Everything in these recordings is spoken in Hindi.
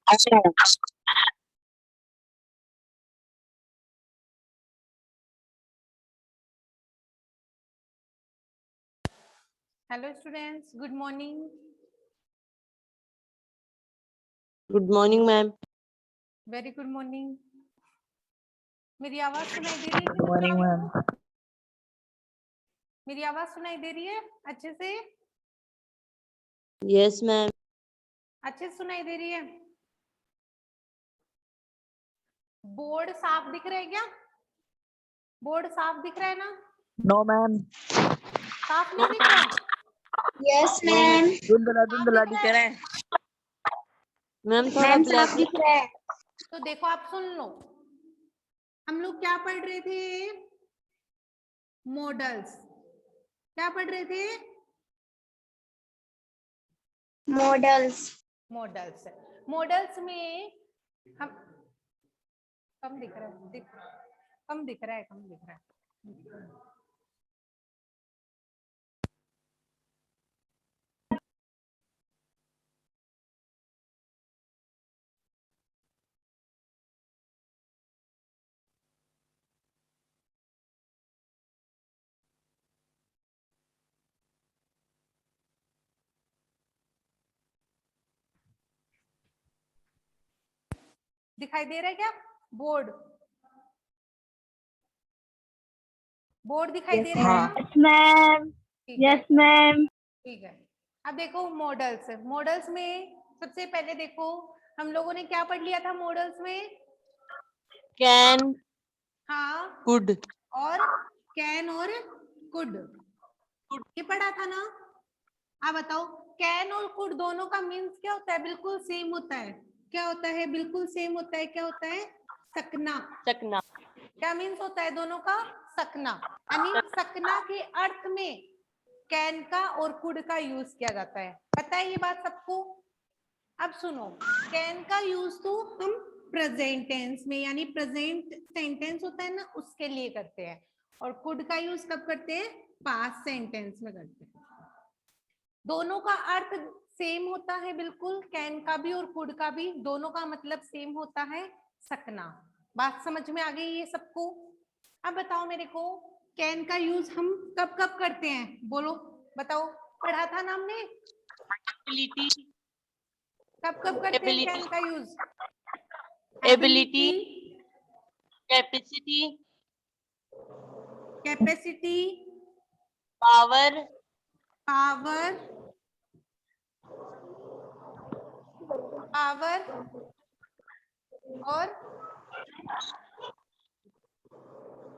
Hello students, good morning. Good morning ma'am. Very good morning. मेरी आवाज सुनाई दे रही है? Good morning ma'am. मेरी आवाज सुनाई दे रही है अच्छे से? Yes ma'am. अच्छे से सुनाई दे रही है? बोर्ड साफ दिख रहा है क्या? बोर्ड साफ दिख रहा है ना? No ma'am. साफ नहीं दिख रहा? Yes ma'am. धुंधला दिख रहा है। मैम थोड़ा मैम ब्लैक साफ दिख रहा है। तो देखो, आप सुन लो। हम लोग क्या पढ़ रहे थे? मॉडल्स। क्या पढ़ रहे थे? मॉडल्स। मॉडल्स। मॉडल्स में हम कम दिख रहा है, कम दिख रहा है। दिखाई दे रहा है क्या? बोर्ड दिखाई दे रहा है ना? Yes ma'am. Yes ma'am. ठीक है। अब देखो मॉडल्स में सबसे पहले देखो, हम लोगों ने क्या पढ़ लिया था मॉडल्स में? कैन, हाँ, कुड और कैन और कुड, ये पढ़ा था ना? आप बताओ, कैन और कुड दोनों का मीन्स क्या होता है? बिल्कुल सेम होता है। क्या होता है? बिल्कुल सेम होता है। क्या होता है? सकना। सकना। क्या मीन्स होता है दोनों का? सकना। यानी सकना के अर्थ में कैन का और कुड का यूज किया जाता है। पता है ये बात सबको? अब सुनो, कैन का यूज तो हम प्रेजेंट टेंस में, यानी प्रेजेंट सेंटेंस होता है ना, उसके लिए करते हैं। और कुड का यूज कब करते हैं? पास्ट सेंटेंस में करते हैं। दोनों का अर्थ सेम होता है बिल्कुल, कैन का भी और कुड का भी, दोनों का मतलब सेम होता है, सकना। बात समझ में आ गई ये सबको? अब बताओ मेरे को, कैन का यूज हम कब कब करते हैं? बोलो, बताओ। पढ़ा था ना हमने? एबिलिटी, कब कब करते हैं कैन का use? Ability, capacity, capacity, power, power, और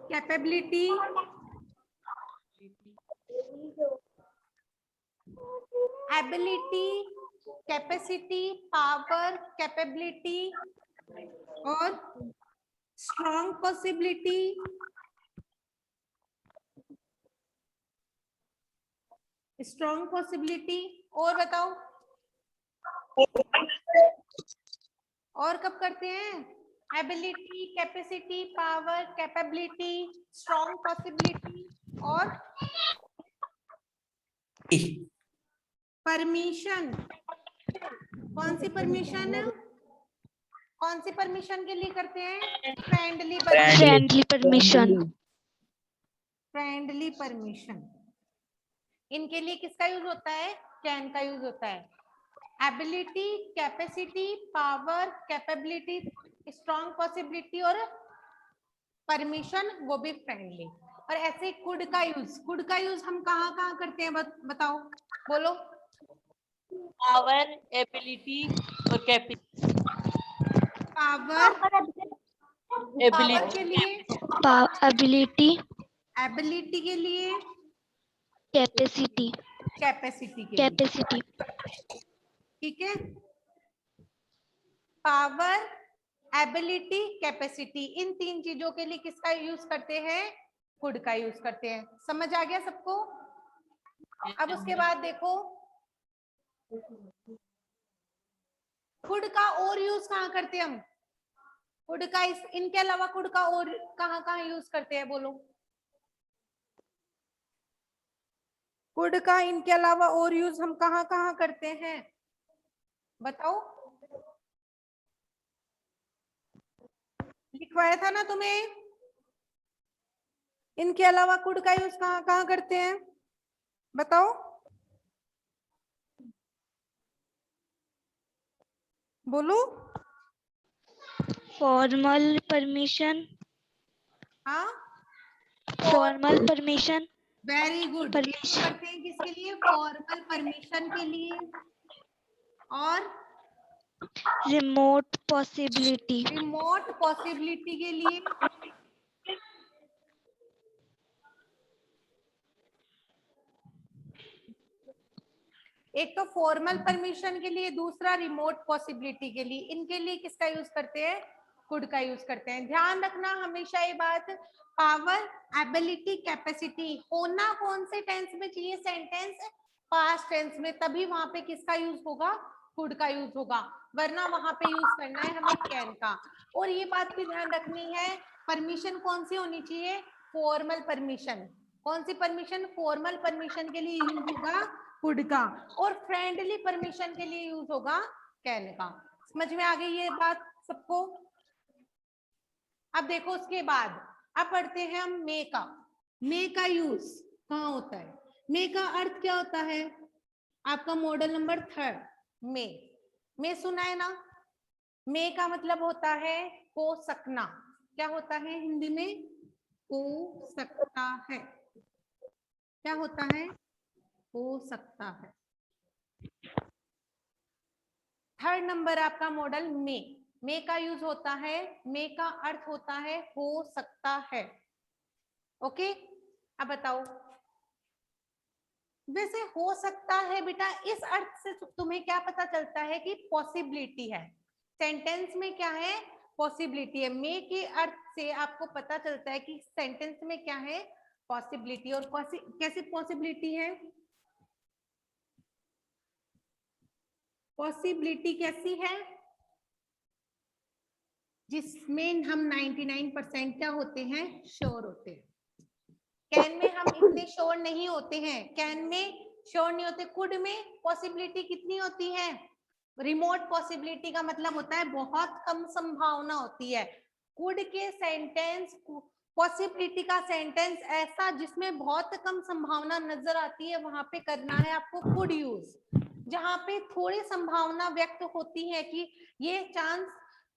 capability, ability, capacity, power, capability और स्ट्रॉन्ग पॉसिबिलिटी, और बताओ, और कब करते हैं? Ability, capacity, power, capability, strong possibility और परमिशन। कौन सी परमिशन? कौन सी परमिशन के लिए करते हैं? Friendly permission. फ्रेंडली परमिशन, इनके लिए किसका यूज होता है? कैन का यूज होता है। Ability, capacity, power, capability, strong possibility और परमिशन, वो भी फ्रेंडली। और ऐसे कुड का यूज हम कहाँ कहाँ करते हैं? बताओ, बोलो। पावर, एबिलिटी और कैपेसिटी। पावर के लिए, एबिलिटी के लिए, कैपेसिटी के लिए। ठीक है? पावर, एबिलिटी, कैपेसिटी, इन तीन चीजों के लिए किसका यूज करते हैं? कुड का यूज करते हैं। समझ आ गया सबको? अब उसके बाद देखो, कुड का और यूज कहाँ करते हैं हम? कुड का इनके अलावा कुड का और कहाँ कहाँ यूज करते हैं? बोलो। कुड का इनके अलावा और यूज हम कहाँ कहाँ करते हैं? बताओ। लिखवाया था ना तुम्हें। इनके अलावा कुड का यूज कहाँ कहाँ करते हैं बताओ, बोलो। फॉर्मल परमिशन, हाँ, formal permission, very good. Permission, करते हैं किसके लिए? फॉर्मल परमिशन के लिए और रिमोट पॉसिबिलिटी, रिमोट पॉसिबिलिटी के लिए। एक तो फॉर्मल परमिशन के लिए, दूसरा रिमोट पॉसिबिलिटी के लिए। इनके लिए किसका यूज करते हैं? कुड का यूज करते हैं। ध्यान रखना हमेशा ये बात, पावर, एबिलिटी, कैपेसिटी होना कौन से टेंस में चाहिए? सेंटेंस पास्ट टेंस में, तभी वहां पे किसका यूज होगा? कुड का यूज होगा, वरना वहां पे यूज करना है हमें कैन का। और ये बात भी ध्यान रखनी है, परमिशन कौन सी होनी चाहिए? Formal permission. कौन सी परमिशन? फॉर्मल परमिशन के लिए यूज होगा कुड का, और फ्रेंडली परमिशन के लिए यूज होगा कैन का। समझ में आ गई ये बात सबको? अब देखो उसके बाद अब पढ़ते हैं हम मे का। मे का यूज कहाँ होता है? मे का अर्थ क्या होता है? आपका मॉडल नंबर 3 मे सुना है ना? मे का मतलब होता है हो सकना। क्या होता है हिंदी में? हो सकता है। क्या होता है? हो सकता है। 3rd नंबर आपका मॉडल मे का यूज होता है, मे का अर्थ होता है हो सकता है। ओके, अब बताओ, वैसे हो सकता है बेटा, इस अर्थ से तुम्हें क्या पता चलता है कि पॉसिबिलिटी है। सेंटेंस में क्या है? पॉसिबिलिटी है। मे के अर्थ से आपको पता चलता है कि सेंटेंस में क्या है? पॉसिबिलिटी। और कैसी पॉसिबिलिटी है? पॉसिबिलिटी कैसी है? जिसमें हम 99% क्या होते हैं? श्योर होते हैं। कैन में हम इतने श्योर नहीं होते हैं, कैन में श्योर नहीं होते। कुड में पॉसिबिलिटी कितनी होती है? रिमोट पॉसिबिलिटी का मतलब होता है बहुत कम संभावना होती है। कुड के सेंटेंस, पॉसिबिलिटी का सेंटेंस ऐसा जिसमें बहुत कम संभावना नजर आती है, वहां पे करना है आपको कुड यूज। जहां पे थोड़ी संभावना व्यक्त होती है कि ये चांस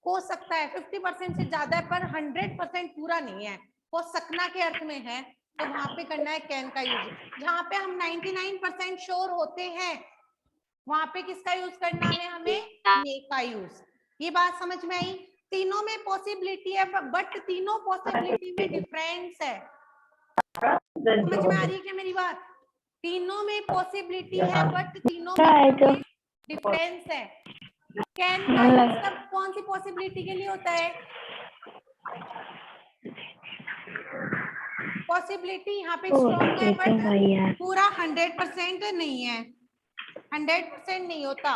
हो सकता है, 50% से ज्यादा है, पर 100% पूरा नहीं है, हो सकना के अर्थ में है, तो वहां पे करना है कैन का यूज। जहां पे हम 99% श्योर होते हैं, वहां पे किसका यूज करना है हमें? मे का यूज। ये बात समझ में आई? तीनों में पॉसिबिलिटी है, बट तीनों पॉसिबिलिटी में डिफरेंस है। समझ में आ रही है क्या मेरी बात? तीनों में पॉसिबिलिटी है, बट तीनों में डिफरेंस है। कैन का यूज कब कौन सी पॉसिबिलिटी के लिए होता है? पॉसिबिलिटी यहाँ पे स्ट्रॉन्ग है, बट पूरा 100% नहीं है, 100% नहीं होता।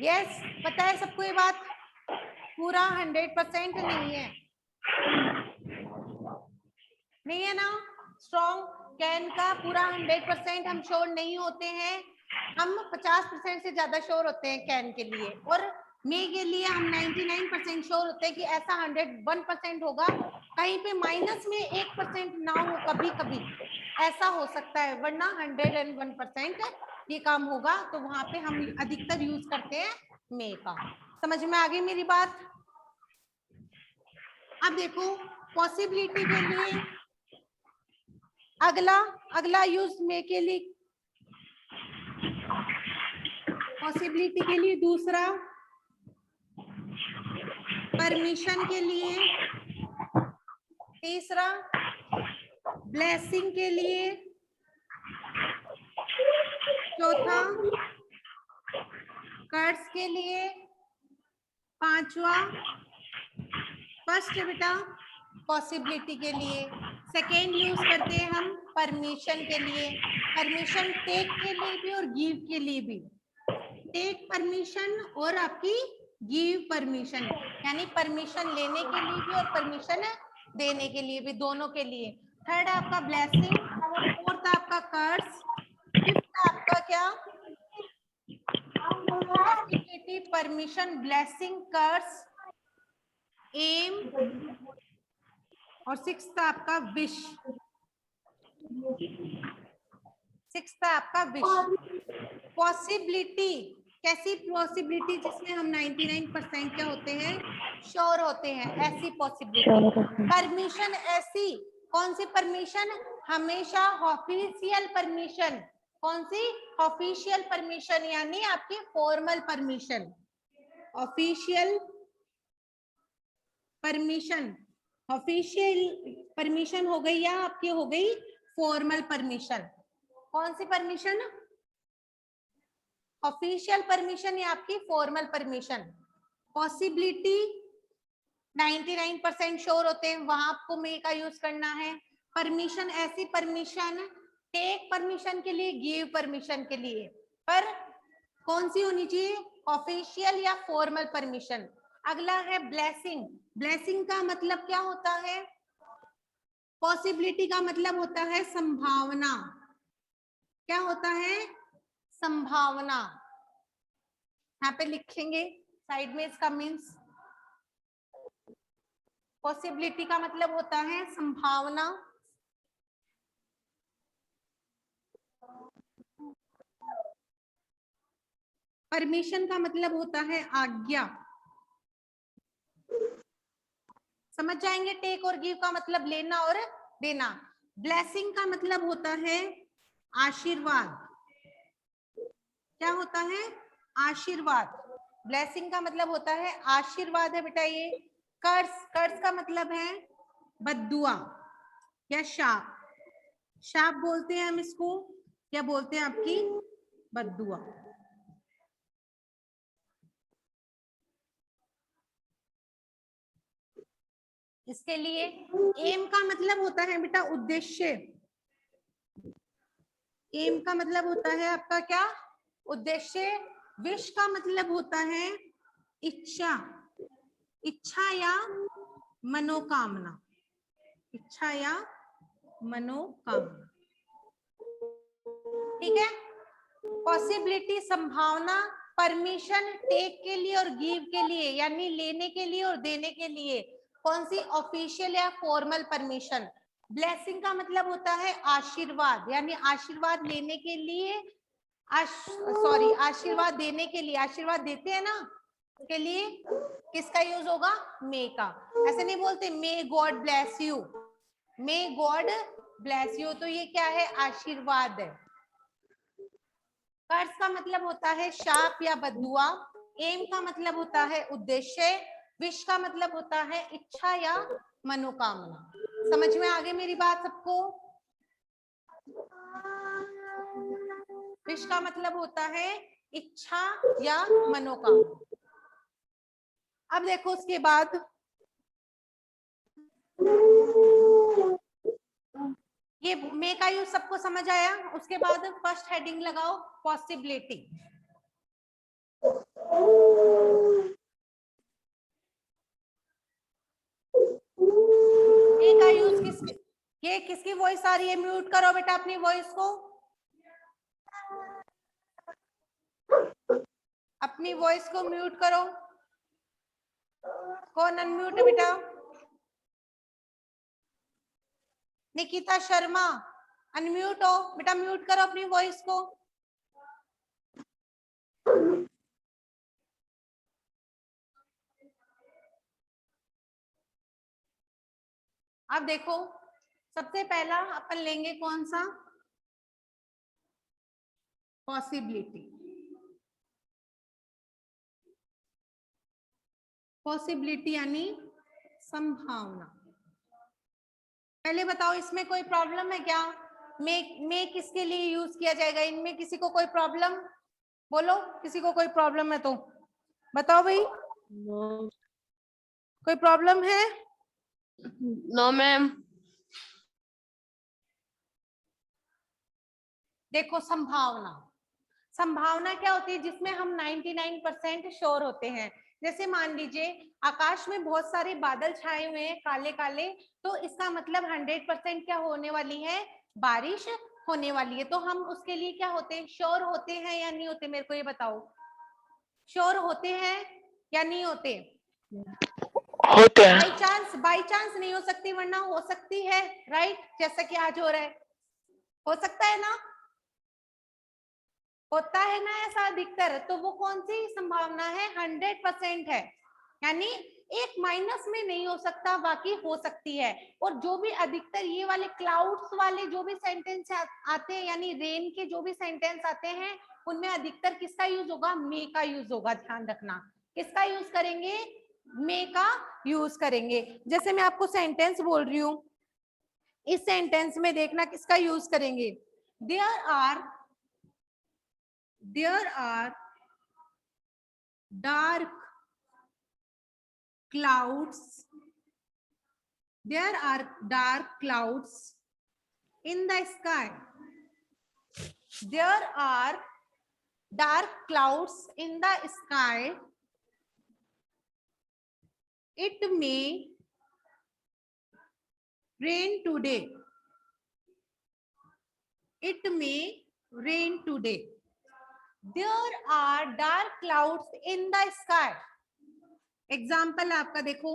यस, पता है सबको ये बात? पूरा 100% नहीं है, नहीं है ना? स्ट्रॉन्ग कैन का पूरा 100% हम श्योर नहीं होते हैं, हम 50% से ज्यादा श्योर होते हैं कैन के लिए। और मे के लिए हम 99% श्योर होते हैं कि ऐसा 101% होगा, कहीं पे माइनस में 1% ना हो, कभी कभी ऐसा हो सकता है, वरना 101% ये काम होगा। तो वहां पे हम अधिकतर यूज करते हैं मे का। समझ में आ गई मेरी बात? अब देखो पॉसिबिलिटी के लिए अगला यूज मे के लिए, पॉसिबिलिटी के लिए दूसरा, परमिशन के लिए तीसरा, ब्लेसिंग के लिए चौथा, कर्स के लिए पांचवा, फर्स्ट बेटा पॉसिबिलिटी के लिए। सेकेंड यूज करते हैं हम परमिशन के लिए। परमिशन टेक के लिए भी और गिव के लिए भी। टेक परमिशन और आपकी गिव परमिशन, यानी परमिशन लेने के लिए भी और परमिशन देने के लिए भी, दोनों के लिए। थर्ड आपका ब्लेसिंग, फोर्थ आपका कर्स, फिफ्थ आपका क्या? पॉसिबिलिटी, परमिशन, ब्लेसिंग, कर्स, एम और 6 था आपका विश। 6 था आपका विश। पॉसिबिलिटी, कैसी पॉसिबिलिटी जिसमें हम 99% क्या होते हैं, श्योर होते हैं, ऐसी पॉसिबिलिटी। परमिशन ऐसी, कौन सी परमिशन, हमेशा ऑफिशियल परमिशन। कौन सी, ऑफिशियल परमिशन, यानी आपकी formal permission. Official permission, official permission हो गई या आपकी हो गई फॉर्मल परमिशन। कौन सी परमिशन, ऑफिशियल परमिशन या आपकी फॉर्मल परमिशन। पॉसिबिलिटी 99% श्योर होते हैं, वहां आपको मे का यूज करना है। परमिशन ऐसी परमिशन, टेक परमिशन के लिए, गिव परमिशन के लिए, पर कौन सी होनी चाहिए, ऑफिशियल या फॉर्मल परमिशन। अगला है ब्लेसिंग। ब्लेसिंग का मतलब क्या होता है, पॉसिबिलिटी का मतलब होता है संभावना। क्या होता है, संभावना। यहाँ पे लिखेंगे साइड में इसका मीन्स। पॉसिबिलिटी का मतलब होता है संभावना, परमिशन का मतलब होता है आज्ञा। समझ जाएंगे, टेक और गिव का मतलब लेना और देना। ब्लेसिंग का मतलब होता है आशीर्वाद। क्या होता है, आशीर्वाद। ब्लेसिंग का मतलब होता है आशीर्वाद है बेटा ये। कर्स, कर्स का मतलब है बद्दुआ या शाप। शाप बोलते हैं हम इसको, क्या बोलते हैं, आपकी बद्दुआ। इसके लिए एम का मतलब होता है बेटा उद्देश्य। एम का मतलब होता है आपका क्या, उद्देश्य। विश का मतलब होता है इच्छा, इच्छा या मनोकामना, इच्छा या मनोकामना। ठीक है। पॉसिबिलिटी संभावना, परमिशन टेक के लिए और गिव के लिए, यानी लेने के लिए और देने के लिए। कौन सी, ऑफिशियल या फॉर्मल परमिशन। ब्लेसिंग का मतलब होता है आशीर्वाद, यानी आशीर्वाद लेने के लिए, सॉरी आशीर्वाद देने के लिए, आशीर्वाद देते हैं ना, उसके लिए किसका यूज होगा, मे का। ऐसे नहीं बोलते may God bless you, may God bless you, तो ये क्या है, आशीर्वाद है। कर्ज का मतलब होता है शाप या बद्दुआ। एम का मतलब होता है उद्देश्य। विश का मतलब होता है इच्छा या मनोकामना। समझ में आ गई मेरी बात सबको। विश का मतलब होता है इच्छा या मनोकामना। अब देखो उसके बाद ये मे का यूज सबको समझ आया। उसके बाद फर्स्ट हेडिंग लगाओ पॉसिबिलिटी। मे का यूज ये किसकी वॉइस आ रही है, म्यूट करो बेटा अपनी वॉइस को, अपनी वॉइस को म्यूट करो। कौन अनम्यूट है बेटा, निकिता शर्मा अनम्यूट हो बेटा, म्यूट करो अपनी वॉइस को। अब देखो सबसे पहला अपन लेंगे कौन सा, पॉसिबिलिटी। पॉसिबिलिटी यानी संभावना। पहले बताओ इसमें कोई प्रॉब्लम है क्या, मे किसके लिए यूज किया जाएगा, इनमें किसी को कोई प्रॉब्लम, बोलो किसी को कोई प्रॉब्लम है तो बताओ भाई। नो, कोई प्रॉब्लम है, नो मैम। देखो संभावना, संभावना क्या होती है, जिसमें हम 99% श्योर होते हैं। जैसे मान लीजिए आकाश में बहुत सारे बादल छाए हुए हैं काले काले, तो इसका मतलब 100% क्या होने वाली है, बारिश होने वाली है। तो हम उसके लिए क्या होते हैं, श्योर होते हैं या नहीं होते, मेरे को ये बताओ, श्योर होते हैं या नहीं होते। होते हैं। बाई चांस नहीं हो सकती, वरना हो सकती है, राइट, जैसा कि आज हो रहा है, हो सकता है ना, होता है ना ऐसा अधिकतर। तो वो कौन सी संभावना है? 100% है, यानी एक माइनस में नहीं हो सकता, बाकी हो सकती है। और जो भी अधिकतर ये वाले क्लाउड्स वाले जो भी सेंटेंस आते हैं, यानी रेन के जो भी सेंटेंस आते हैं, उनमें अधिकतर किसका यूज होगा? मे का यूज होगा। ध्यान रखना, किसका यूज करेंगे? मे का यूज करेंगे। जैसे मैं आपको सेंटेंस बोल रही हूं, इस सेंटेंस में देखना किसका यूज करेंगे। there are dark clouds, there are dark clouds in the sky, there are dark clouds in the sky, it may rain today, it may rain today, there are dark clouds in the sky। Example आपका देखो,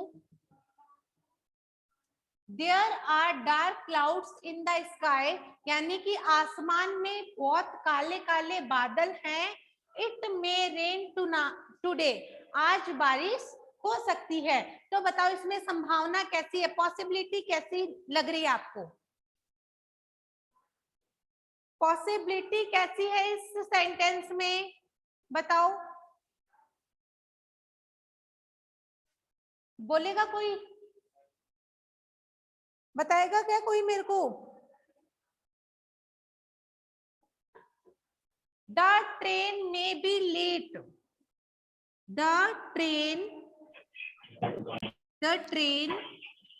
there are dark clouds in the sky, यानी कि आसमान में बहुत काले काले बादल हैं। it may rain today, आज बारिश हो सकती है। तो बताओ इसमें संभावना कैसी है, पॉसिबिलिटी कैसी लग रही है आपको? पॉसिबिलिटी कैसी है इस सेंटेंस में, बताओ, बोलेगा कोई? बताएगा क्या कोई मेरे को? The train may be late, the train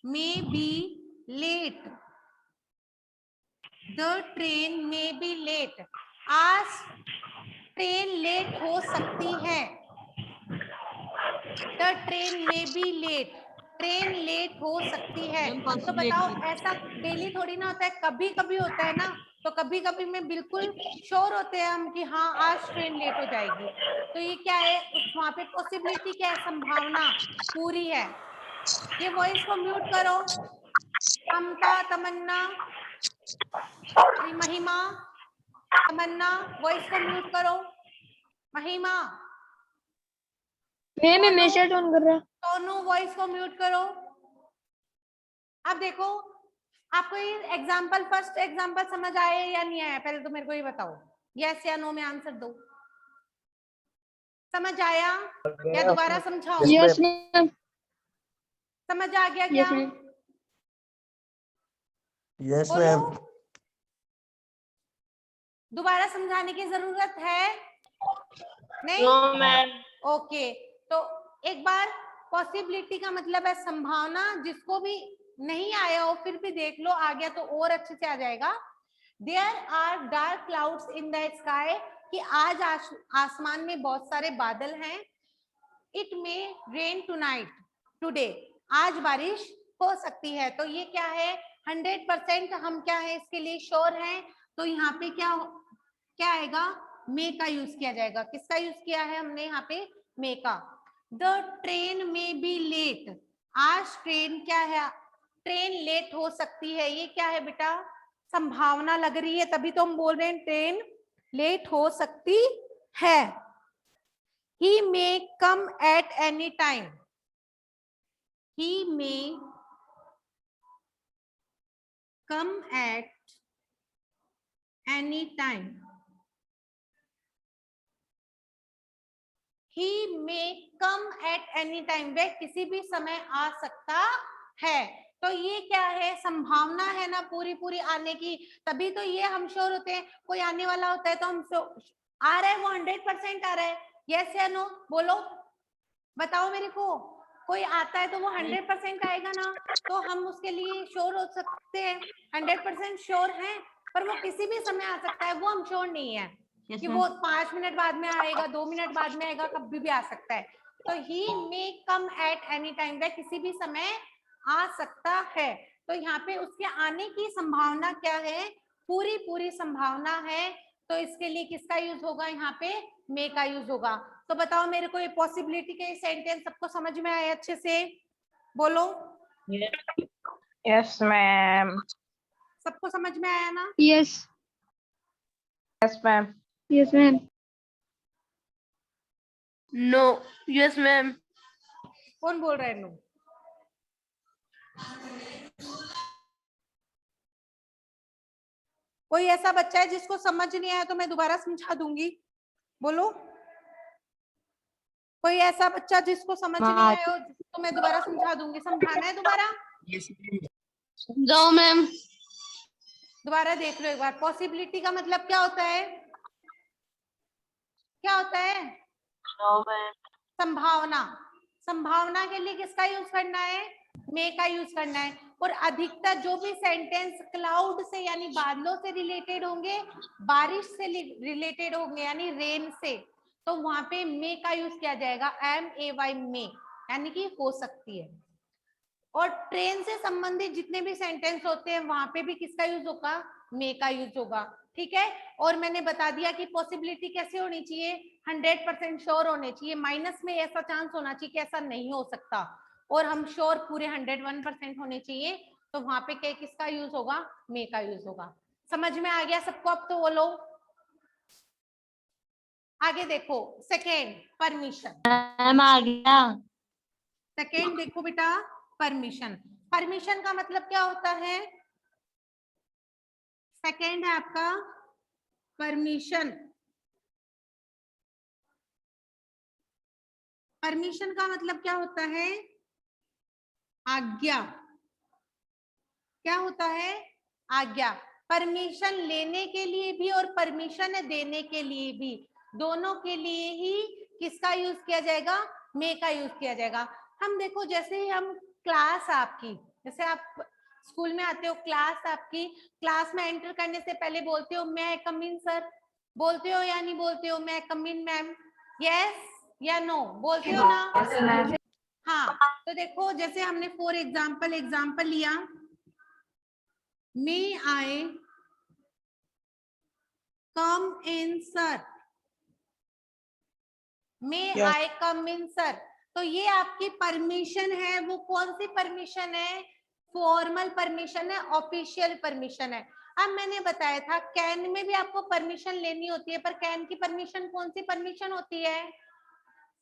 may be late, the train may be late, आज ट्रेन लेट हो सकती है। The train may be late, train late हो सकती है। तो बताओ ऐसा डेली थोड़ी ना होता है, कभी कभी होता है ना। तो कभी कभी में बिल्कुल श्योर होते हैं हम कि हाँ आज ट्रेन लेट हो जाएगी। तो ये क्या है, वहां पे पॉसिबिलिटी क्या है, संभावना पूरी है। ये वॉइस को म्यूट करो। ममता, तमन्ना, महिमा, तमन्ना, वॉइस को म्यूट करो। महिमा, मैं मैसेज ऑन कर रहा। दोनों वॉइस को म्यूट करो। अब देखो, आपको ये एग्जाम्पल, फर्स्ट एग्जाम्पल समझ आया या नहीं आया? पहले तो मेरे को ये बताओ, यस या नो में आंसर दो। समझ आया या दोबारा समझाओ? Yes ma'am. समझ आ गया क्या? यस बोलो, मैम। दोबारा समझाने की जरूरत है? नहीं? No ma'am. ओके, तो एक बार, पॉसिबिलिटी का मतलब है संभावना, जिसको भी नहीं आया हो फिर भी देख लो, आ गया तो और अच्छे से आ जाएगा। There are dark clouds in the sky, कि आज आसमान में बहुत सारे बादल हैं। It may rain tonight, today, आज बारिश हो सकती है। तो ये क्या है, 100% हम क्या है इसके लिए श्योर हैं। तो यहाँ पे क्या आएगा, मे का यूज किया जाएगा। किसका यूज किया है हमने यहाँ पे? मे का। द ट्रेन में बी लेट, आज ट्रेन क्या है, ट्रेन लेट हो सकती है। ये क्या है बेटा, संभावना लग रही है, तभी तो हम बोल रहे हैं ट्रेन लेट हो सकती है। He may come at any time, he may come at any time, he may come at any time, वह किसी भी समय आ सकता है। तो ये क्या है, संभावना है ना पूरी पूरी आने की, तभी तो ये हम श्योर होते हैं। कोई आने वाला होता है तो हम आ रहा है, वो 100% आ रहा है, यस या नो बोलो, बताओ मेरे को। कोई आता है तो वो 100% आएगा ना, तो हम उसके लिए श्योर हो सकते हैं, 100% श्योर हैं। पर वो किसी भी समय आ सकता है, वो हम श्योर नहीं है कि वो 5 मिनट बाद में आएगा, 2 मिनट बाद में आएगा, कभी भी आ सकता है। तो ही मे कम एट एनी टाइम, वह किसी भी समय आ सकता है। तो यहाँ पे उसके आने की संभावना क्या है, पूरी पूरी संभावना है। तो इसके लिए किसका यूज होगा, यहाँ पे मे का यूज होगा। तो बताओ मेरे को, ये पॉसिबिलिटी के सेंटेंस सबको समझ में आए अच्छे से? बोलो, Yes, ma'am. सबको समझ में आया ना? Yes. Yes, ma'am. Yes, ma'am. No. Yes, ma'am. कौन बोल रहा है नो? कोई ऐसा बच्चा है जिसको समझ नहीं आया तो मैं दोबारा समझा दूंगी, बोलो। कोई ऐसा बच्चा जिसको समझ नहीं आया हो तो मैं दोबारा समझा दूंगी, समझाना है दोबारा? जाओ मैम। दोबारा देख लो एक बार। पॉसिबिलिटी का मतलब क्या होता है? क्या होता है? No, ma'am. संभावना। संभावना के लिए किसका यूज करना है? मे का यूज करना है। और अधिकतर जो भी सेंटेंस क्लाउड से यानी बादलों से रिलेटेड होंगे, बारिश से रिलेटेड होंगे यानी रेन से, तो वहां पे मे का यूज किया जाएगा, MAY मे, यानी कि हो सकती है। और ट्रेन से संबंधित जितने भी सेंटेंस होते हैं वहां पे भी किसका यूज होगा? मे का यूज होगा। ठीक है। और मैंने बता दिया कि पॉसिबिलिटी कैसे होनी चाहिए? 100% श्योर होने चाहिए, माइनस में ऐसा चांस होना चाहिए कि ऐसा नहीं हो सकता, और हम श्योर पूरे 101% होने चाहिए, तो वहां पे क्या किसका यूज होगा? मे का यूज होगा। समझ में आ गया सबको? अब तो बोलो। आगे देखो, सेकेंड, परमिशन। मैम आ गया। सेकेंड देखो बेटा, परमिशन। परमिशन का मतलब क्या होता है? सेकेंड है आपका परमिशन। परमिशन का मतलब क्या होता है? आज्ञा। क्या होता है? आज्ञा। परमिशन लेने के लिए भी और परमिशन देने के लिए भी, दोनों के लिए ही किसका यूज किया जाएगा? मे का यूज किया जाएगा। हम देखो, जैसे ही हम क्लास आपकी, जैसे आप स्कूल में आते हो, क्लास आपकी, क्लास में एंटर करने से पहले बोलते हो मैं कम इन सर, बोलते हो या नहीं बोलते हो? मैं कम इन मैम, यस या नो, बोलते हो ना? हाँ, तो देखो जैसे हमने फॉर एग्जाम्पल लिया, May I come in, sir? May Yes. I come in, sir? तो ये आपकी परमिशन है। वो कौन सी परमिशन है? फॉर्मल परमिशन है, ऑफिशियल परमिशन है। अब मैंने बताया था कैन में भी आपको परमिशन लेनी होती है, पर कैन की परमिशन कौन सी परमिशन होती है?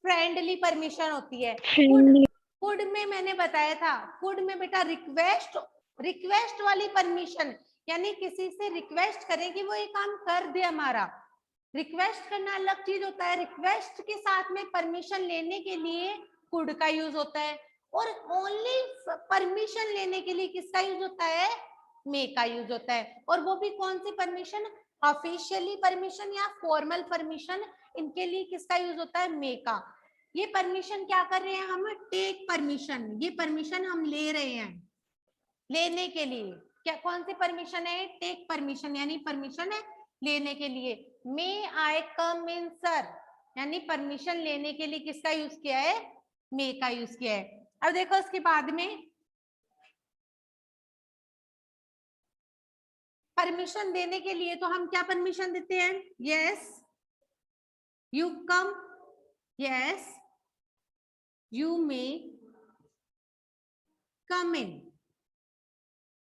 फ्रेंडली परमिशन होती है। फूड में मैंने बताया था, फूड में बेटा रिक्वेस्ट वाली परमिशन, यानी किसी से रिक्वेस्ट करें कि वो ये काम कर दे हमारा। रिक्वेस्ट करना अलग चीज होता है, रिक्वेस्ट के साथ में परमिशन लेने के लिए कुड का यूज होता है, और ओनली परमिशन लेने के लिए किसका यूज होता है? मे का यूज होता है। और वो भी कौन सी परमिशन? ऑफिशियली परमिशन या फॉर्मल परमिशन, इनके लिए किसका यूज होता है? मे का। ये परमिशन क्या कर रहे हैं हम? Take permission. ये परमिशन हम ले रहे हैं, लेने के लिए। क्या कौन सी परमिशन है? टेक परमिशन, यानी परमिशन है लेने के लिए। मे आई कम इन सर, यानी परमिशन लेने के लिए किसका यूज किया है? मे का यूज किया है। अब देखो इसके बाद में परमिशन देने के लिए तो हम क्या परमिशन देते हैं? Yes you come, yes you may come in,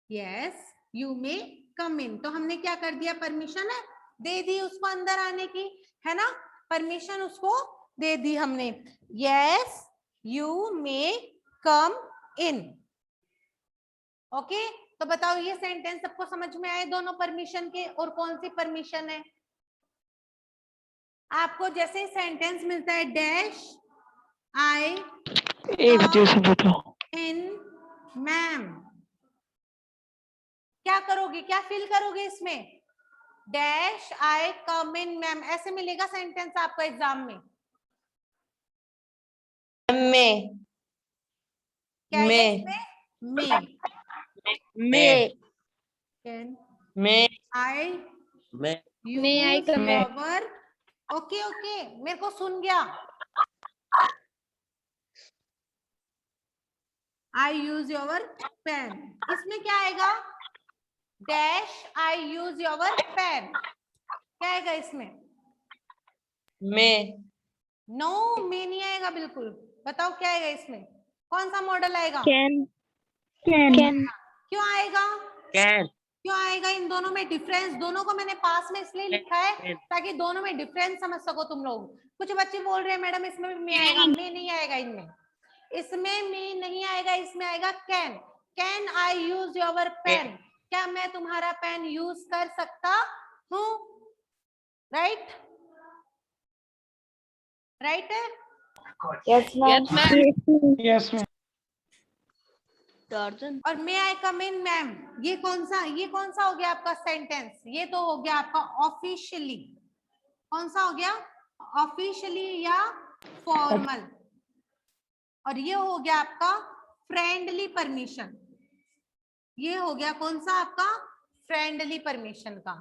yes you may come in. तो हमने क्या कर दिया? परमिशन है दे दी उसको अंदर आने की, है ना? परमिशन उसको दे दी हमने, yes you may come in. Okay, तो बताओ ये सेंटेंस सबको समझ में आए दोनों परमिशन के? और कौन सी परमिशन है? आपको जैसे सेंटेंस मिलता है डैश आई इन मैम, क्या करोगे? क्या फील करोगे इसमें? Dash I come in ma'am, ऐसे मिलेगा सेंटेंस आपको एग्जाम में। में क्या आएगा में इसमें? में। में कैन में आई में May I use come in? Your, okay okay, मेरे को सुन गया। आई यूज योर पेन, इसमें क्या आएगा? Dash I use your pen, क्या आएगा इसमें? में नो, में नहीं आएगा बिल्कुल। बताओ क्या आएगा इसमें? कौन सा मॉडल आएगा? कैन कैन क्यों आएगा? Can. क्यों आएगा? इन दोनों में डिफरेंस, दोनों को मैंने पास में इसलिए लिखा है ताकि दोनों में डिफरेंस समझ सको तुम लोग। कुछ बच्चे बोल रहे हैं मैडम इसमें भी मे आएगा, मे नहीं आएगा इनमें, इसमें मे नहीं आएगा, इसमें आएगा can. Can I use your pen? क्या मैं तुम्हारा पेन यूज कर सकता हूँ? राइट, राइट है? Yes ma'am Yes, ma'am. और मे आई कम इन मैम, ये कौन सा हो गया आपका सेंटेंस? ये तो हो गया आपका ऑफिशियली। कौन सा हो गया? ऑफिशियली या फॉर्मल। और ये हो गया आपका फ्रेंडली परमिशन। ये हो गया कौन सा आपका? फ्रेंडली परमिशन का।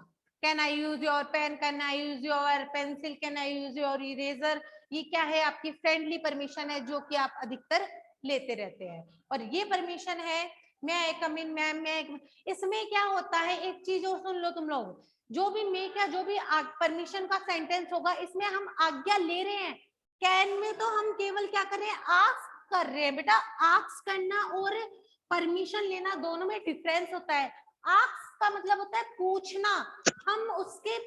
Can I use your pen, can I use your pencil, can I use your eraser, ये क्या है? आपकी फ्रेंडली परमिशन है जो कि आप अधिकतर लेते रहते हैं। और ये परमिशन है मैं आई कम इन मैम, मैं। इसमें क्या होता है, एक चीज और सुन लो तुम लोग, जो भी मे का जो भी परमिशन का सेंटेंस होगा इसमें हम आज्ञा ले रहे हैं। कैन में तो हम केवल क्या कर रहे हैं? आस्क कर रहे हैं। बेटा आस्क करना और परमिशन लेना दोनों में डिफरेंस होता है। आस्क का मतलब होता है पूछना, हम उससे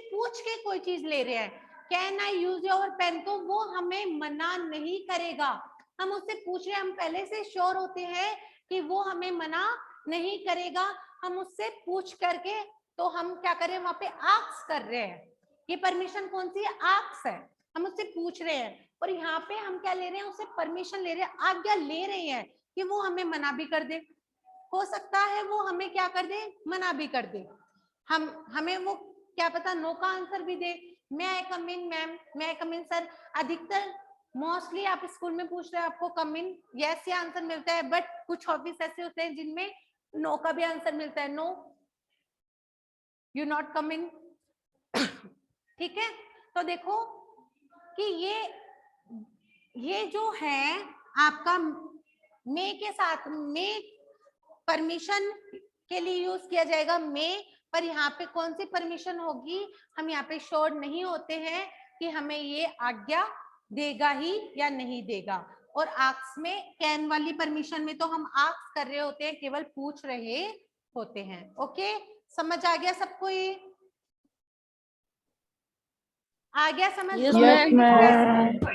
पूछ के कोई चीज ले रहे हैं। Can I use your pen, तो वो हमें मना नहीं करेगा, हम उससे पूछ रहे हैं, हम पहले से श्योर होते हैं कि वो हमें मना नहीं करेगा, हम उससे पूछ करके तो हम क्या करें? वहां पे आस्क कर रहे हैं। ये परमिशन कौन सी है? आस्क है, हम उससे पूछ रहे हैं। और यहाँ पे हम क्या ले रहे हैं? उससे परमिशन ले रहे हैं, आज्ञा ले रहे हैं कि वो हमें मना भी कर दे, हो सकता है वो हमें क्या कर दे? मना भी कर दे। हमें वो क्या पता नो का आंसर भी दे। मैं आई कम इन मैम, मैं आई कम इन सर। अधिकतर मोस्टली आप स्कूल में पूछ रहे हैं, आपको कम इन यस या आंसर मिलता है, बट कुछ ऑफिस ऐसे होते हैं जिनमें नो का भी आंसर मिलता है, नो यू नॉट कम इन। ठीक है, तो देखो कि ये जो है आपका मे के साथ, मे परमिशन के लिए यूज किया जाएगा मे, पर यहाँ पे कौन सी परमिशन होगी हम यहाँ पे श्योर नहीं होते हैं कि हमें ये आज्ञा देगा ही या नहीं देगा। और आस्क में, कैन वाली परमिशन में तो हम आस्क कर रहे होते हैं, केवल पूछ रहे होते हैं। ओके, समझ आ गया सबको? ये आ गया समझ? Yes, Yes, ma'am.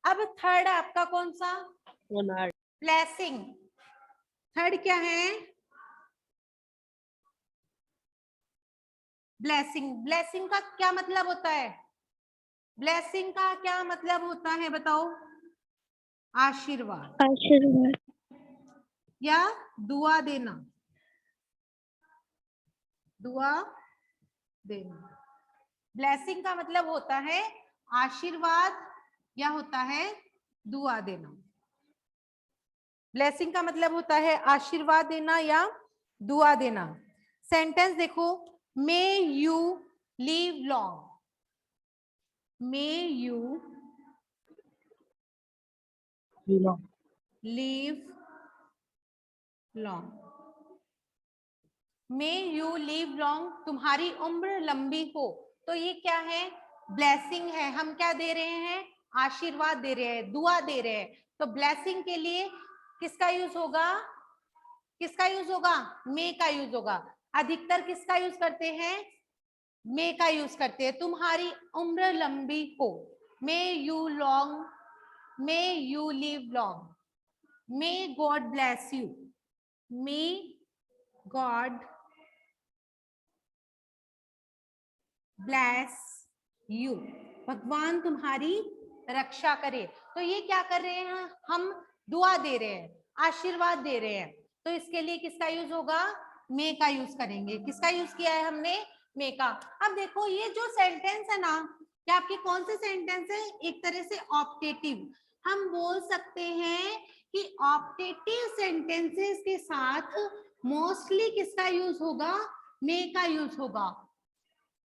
अब थर्ड आपका कौन सा? ma'am. ब्लेसिंग। थर्ड क्या है? ब्लेसिंग। ब्लेसिंग का क्या मतलब होता है? ब्लेसिंग का क्या मतलब होता है बताओ? आशीर्वाद आशीर्वाद या दुआ देना। दुआ देना, ब्लेसिंग का मतलब होता है आशीर्वाद या होता है दुआ देना। ब्लेसिंग का मतलब होता है आशीर्वाद देना या दुआ देना। सेंटेंस देखो, may you live long, may you live long, may you live long, तुम्हारी उम्र लंबी हो। तो ये क्या है? ब्लेसिंग है। हम क्या दे रहे हैं? आशीर्वाद दे रहे हैं, दुआ दे रहे हैं। तो ब्लेसिंग के लिए किसका यूज होगा? किसका यूज होगा? मे का यूज होगा। अधिकतर किसका यूज करते हैं? मे का यूज करते हैं। तुम्हारी उम्र लंबी हो, may you long, may you live long, may God bless you, may God bless you, भगवान तुम्हारी रक्षा करे। तो ये क्या कर रहे हैं? हम दुआ दे रहे हैं, आशीर्वाद दे रहे हैं। तो इसके लिए किसका यूज होगा? मे का यूज करेंगे। किसका यूज किया है हमने? मे का। अब देखो ये जो सेंटेंस है ना, क्या आपकी कौन से सेंटेंस है? एक तरह से ऑप्टेटिव। हम बोल सकते हैं कि ऑप्टेटिव सेंटेंसेस के साथ मोस्टली किसका यूज होगा? मे का यूज होगा।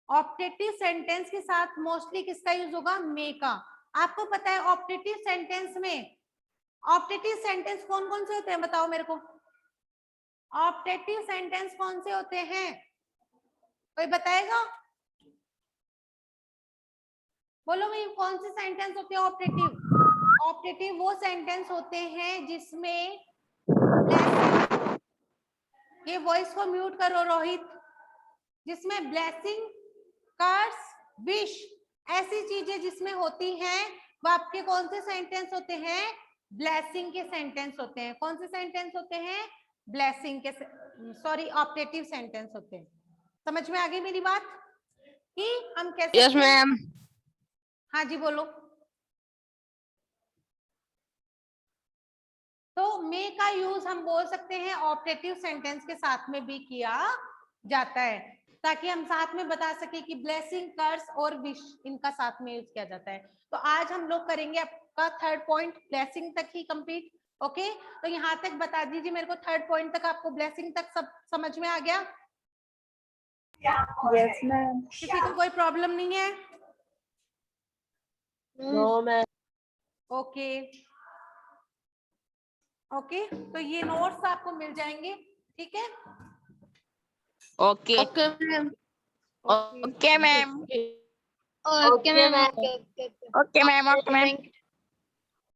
ऑप्टेटिव सेंटेंस के साथ मोस्टली किसका यूज होगा? मे का। आपको पता है ऑप्टेटिव सेंटेंस में, ऑप्टेटिव सेंटेंस कौन कौन से होते हैं बताओ मेरे को? ऑप्टेटिव सेंटेंस कौन से होते हैं? कोई बताएगा? बोलो भाई कौन से सेंटेंस होते हैं ऑपरेटिव? ऑपरेटिव वो सेंटेंस होते हैं जिसमें ये वॉइस को म्यूट करो रोहित, जिसमें ब्लेसिंग, कर्स, विश ऐसी चीजें जिसमें होती हैं वो आपके कौन से सेंटेंस होते हैं? ब्लेसिंग के सेंटेंस होते हैं। कौन से सेंटेंस होते हैं? ब्लेसिंग के, सॉरी ऑपरेटिव सेंटेंस होते हैं। समझ में आ गई मेरी बात कि हम कैसे? Yes ma'am. हाँ जी बोलो। तो मे का यूज हम बोल सकते हैं ऑपरेटिव सेंटेंस के साथ में भी किया जाता है, ताकि हम साथ में बता सके कि ब्लेसिंग, कर्स और विश इनका साथ में यूज किया जाता है। तो आज हम लोग करेंगे आपका थर्ड पॉइंट ब्लेसिंग तक ही कंप्लीट। ओके, तो यहाँ तक बता दीजिए मेरे को, थर्ड पॉइंट तक आपको ब्लेसिंग तक सब समझ में आ गया? Yes, ma'am. किसी को कोई प्रॉब्लम नहीं है? No ma'am. ओके ओके, तो ये नोट्स आपको मिल जाएंगे, ठीक है? Okay okay ma'am. Okay ma'am. Okay, ma'am. Okay ma'am. Okay ma'am.